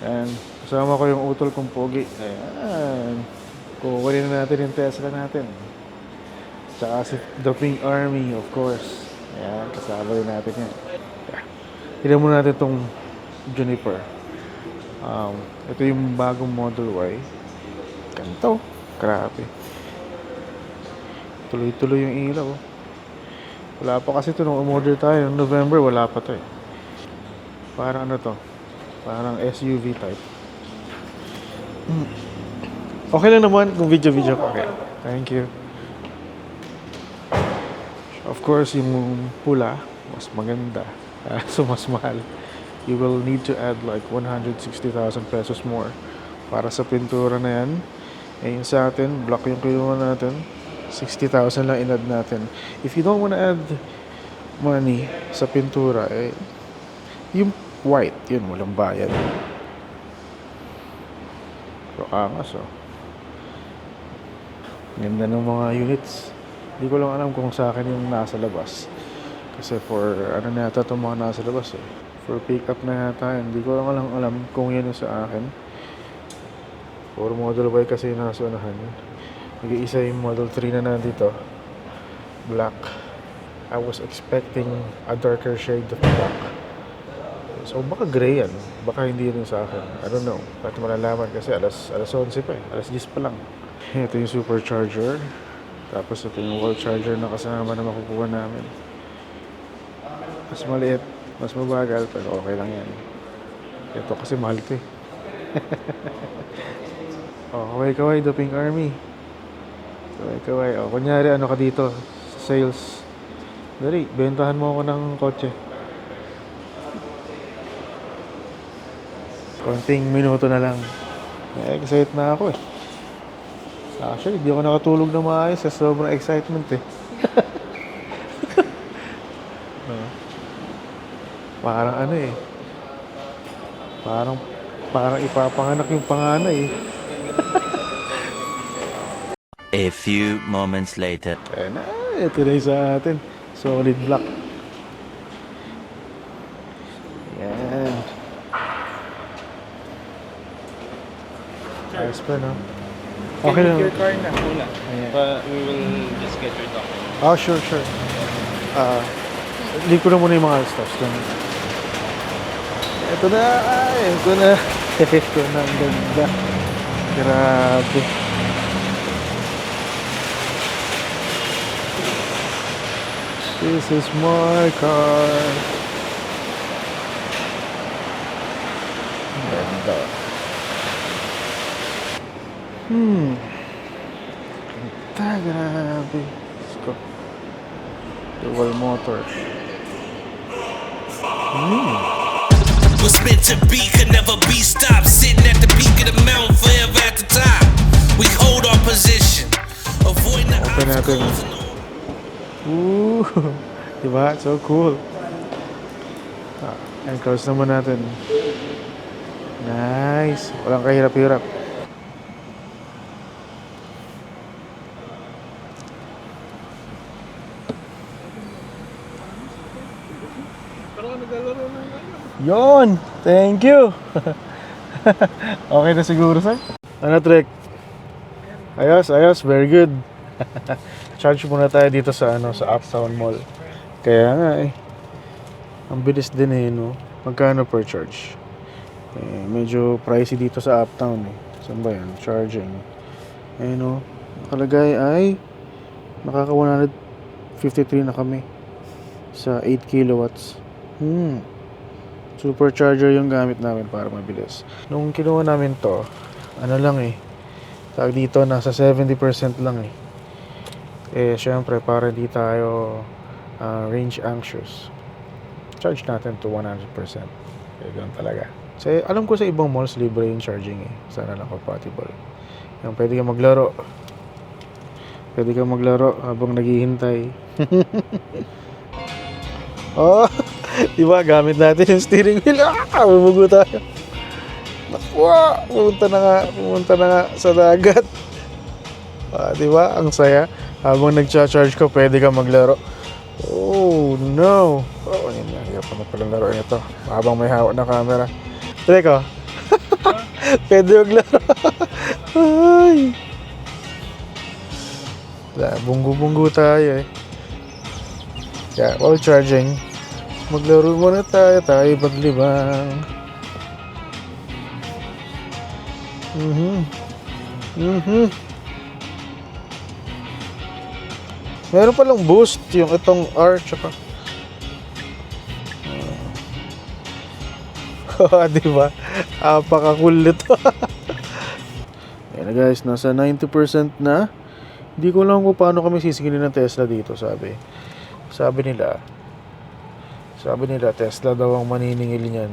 Ayan. Kasama ko yung utol kong pogi. Ayan. Kukunin na natin yung Tesla natin. Tsaka si The Pink Army, of course. Ayan, kasama rin natin yan. Tignan muna natin itong Juniper. Ito yung bagong Model Y. Ganito. Grabe. Tuloy-tuloy yung ilaw. Wala pa kasi ito nung umorder tayo. Noong November, wala pa to eh. Parang ano to? Parang SUV type. Okay lang naman kung video-video pa. Okay. Thank you. Of course, yung pula, mas maganda. So, mas mahal. You will need to add like 160,000 pesos more para sa pintura na yan. Eh, yung sa atin, black yung kinuha natin. 60,000 lang in-add natin. If you don't wanna add money sa pintura, eh, yung white, yun, walang bayad. Pero angas, oh. Ganda ng mga units. Hindi ko lang alam kung sa akin yung nasa labas. Kasi for, ano na yata itong mga nasa labas, eh. For pick-up na yata, hindi ko lang alam kung yan yung sa akin. For Model Y kasi yung nasa unahan. Nag-iisa yung Model 3 na nandito. Black. I was expecting a darker shade of black. So baka gray yan. Baka hindi yun sa akin. I don't know. Pati malalaman kasi alas 11 pa eh. Alas 10 pa lang. Ito yung supercharger. Tapos ito yung wall charger na kasama na makukuha namin. Mas maliit. Mas mabagal. Pero okay lang yan. Ito kasi mahal ito eh. Oh, kaway-kaway, The Pink Army. Kaway-kaway. Oh, kunyari, ano ka dito? Sa sales. Dali, bentahan mo ako ng kotse. Konting minuto na lang. Excited na ako eh. Actually, di ako nakatulog na maayos sa sobrang excitement eh. Parang ano eh. Parang ipapanganak yung panganay eh. A few moments later. Ayan na, ito na yung sa atin. Solid black. Yan. Ayos pa, no? Okay lang. Your car na, wala. Ayan. But we will just get your document. Oh, sure. Leave ko na muna yung mga stuffs dun. Ito na. Ito na. Ito na. Ang ganda. Grabe. This is my car. Ganda. Ganda, grabe. Let's go. Dual motor. What's meant to be could never be stopped. Sitting at the peak of the mountain, forever at the top. We hold our position, avoiding the Open natin. obstacles. Ooh, diba? So cool. And close naman natin. Nice. Walang kahirap-hirap. Yon! Thank you! Okay na siguro, sir? Ano, Trek? Ayos. Very good. Charge muna tayo dito sa sa Uptown Mall. Kaya nga eh. Ang bilis din eh, no? Magkano per charge? Eh, medyo pricey dito sa Uptown eh. Saan ba yan? Charging. Eh, no? Nakalagay ay nakaka 153 na kami sa 8 kilowatts. Supercharger yung gamit namin para mabilis. Nung kinuha namin to, ano lang eh. Tawag dito, nasa 70% lang eh. Eh, syempre, para di tayo range anxious, charge natin to 100%. Eh, ganun talaga. Kasi alam ko sa ibang malls, libre yung charging eh. Sana lang compatible. Yung pwede kang maglaro. Pwede kang maglaro habang naghihintay. Oh, diba? Gamit natin yung steering wheel. Bumugo tayo. Nakwa! Pumunta na nga sa dagat. Diba? Ang saya. Habang nagcha-charge ko, pwede ka maglaro. Oh, no. Oh, yun na. Hirap na palang laruin ito. Habang may hawak na camera. Teka. Pwede maglaro. Ay. Bunggo-bunggo tayo eh. Yeah, while charging, maglaro muna tayo paglibang. Meron palang boost yung itong R tsaka diba? Apaka-cool nito. Ayan na guys, nasa 90% na. Hindi ko lang kung paano kami sisingilin ng Tesla dito, sabi nila Tesla daw ang maniningil niyan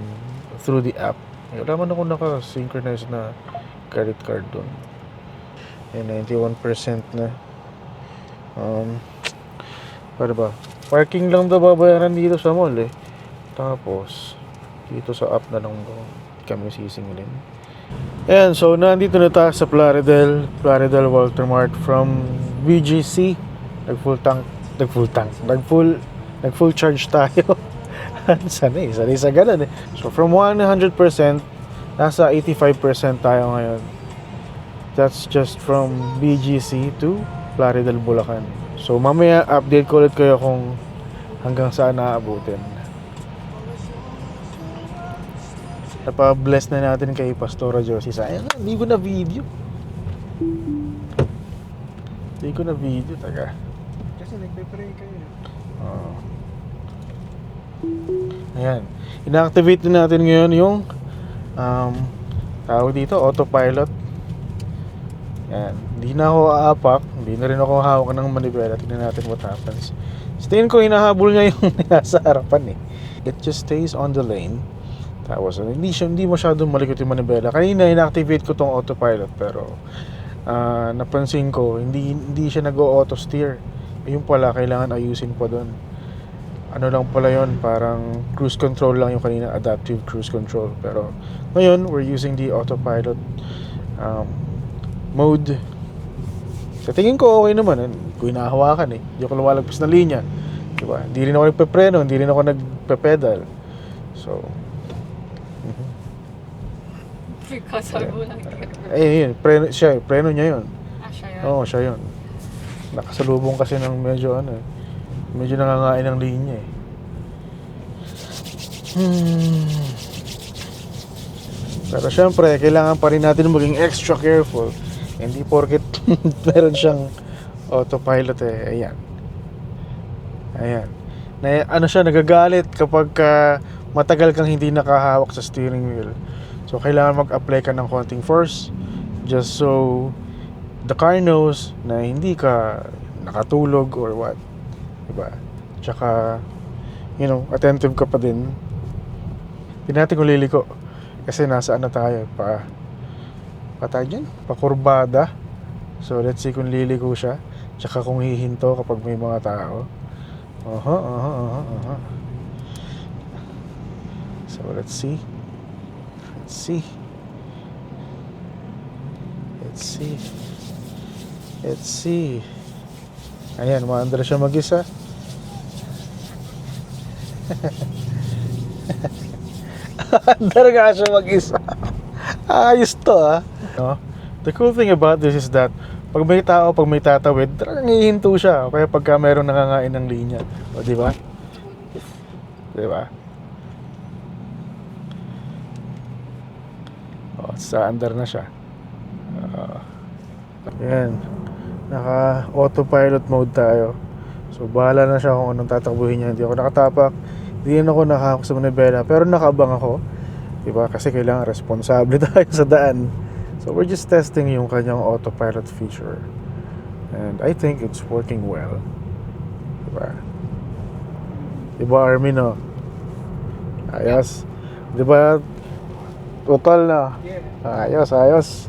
through the app. Wala man ako naka-synchronize na credit card doon. Ayan, 91% na. Para ba? Parking lang daw babayaran dito sa mall eh. Tapos dito sa app na lang kami sisingilin. Ayan, so nandito na tayo sa Plaridel Walter Mart from BGC. Nag-full charge tayo. sanay sa ganun eh. So from 100%, nasa 85% tayo ngayon. That's just from BGC to Plaridel, Bulacan. So mamaya update ko ulit kayo kung hanggang saan naabutin. Napa-bless na natin kay Pastora Josie. Sayang, hindi ko na video. Taga. Kasi nagpe-pray kayo. Ayan. Ina-activate na natin ngayon yung tawag dito, autopilot. Ayan. Hindi na ako aapak. Hindi na rin ako hawak ng manibela. Tingnan natin what happens. Sa tingin ko, hinahabol niya yung nasa harapan eh. It just stays on the lane. Tapos hindi masyadong malikot yung manibela. Kanina ina-activate ko tong autopilot pero napansin ko hindi siya nag-auto steer. Yung pala kailangan ayusin pa doon. Ano lang pala yon, parang cruise control lang yung kanina, adaptive cruise control. Pero ngayon we're using the autopilot mode. Sa tingin ko okay naman, kung hinahawakan eh. Hindi ako lumalagpas na linya. Diba? Hindi rin ako nagpe-preno, hindi rin ako nagpe-pedal. So Because I lang. yun, preno niya yun. Siya yun. Oo, siya yun. Nakasalubong kasi ng medyo nangangain ng linya eh. Pero syempre, kailangan pa rin natin maging extra careful. Hindi porket meron siyang autopilot eh. Ayan. Nagagalit kapag matagal kang hindi nakahawak sa steering wheel. So, kailangan mag-apply ka ng konting force just so the car knows na hindi ka nakatulog or what. Diba? Tsaka, attentive ka pa din. Hindi natin kung liliko. Kasi nasa tayo, patay dyan? Pakurbada. So, let's see kung liliko siya. Tsaka kung hihinto kapag may mga tao. So, let's see. Ayan, maandar siya mag-isa. Andar nga siya mag-isa. Ayos to no? The cool thing about this is that pag may tatawid, talagang hihinto siya. Kaya pagka mayroong nangangain ng linya. O, di ba? Sa andar na siya. Yan. Naka autopilot mode tayo. So bahala na siya kung anong tatakbuhin niya. Hindi ako nakatapak. Hindi na ako nakahawak sa manibela. Pero nakaabang ako. Diba? Kasi kailangan responsable tayo sa daan. So we're just testing yung kanyang autopilot feature. And I think it's working well. Diba Armin, no? Ayos. Diba total na. Ayos.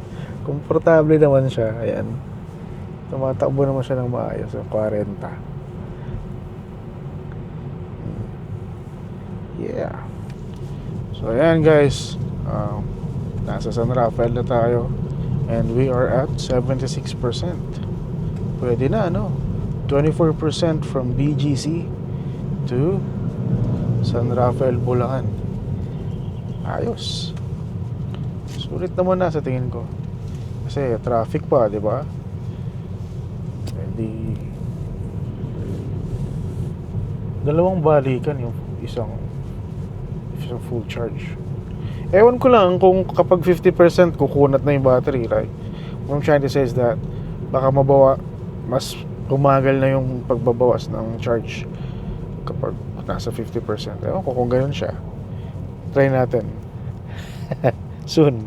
Komportable naman siya. Ayan. Tumatakbo naman siya ng maayos. 40. Yeah. So ayan guys. Nasa San Rafael na tayo. And we are at 76%. Pwede na, 24% from BGC to San Rafael, Bulacan. Ayos. Sulit naman na sa tingin ko. Kasi traffic pa, di ba? Hindi... Dalawang balikan yung isang full charge. Ewan ko lang kung kapag 50% kukunat na yung battery, right? What I'm trying to say is that baka mas umagal na yung pagbabawas ng charge kapag nasa 50%. Ewan ko kung ganun siya. Try natin. Soon.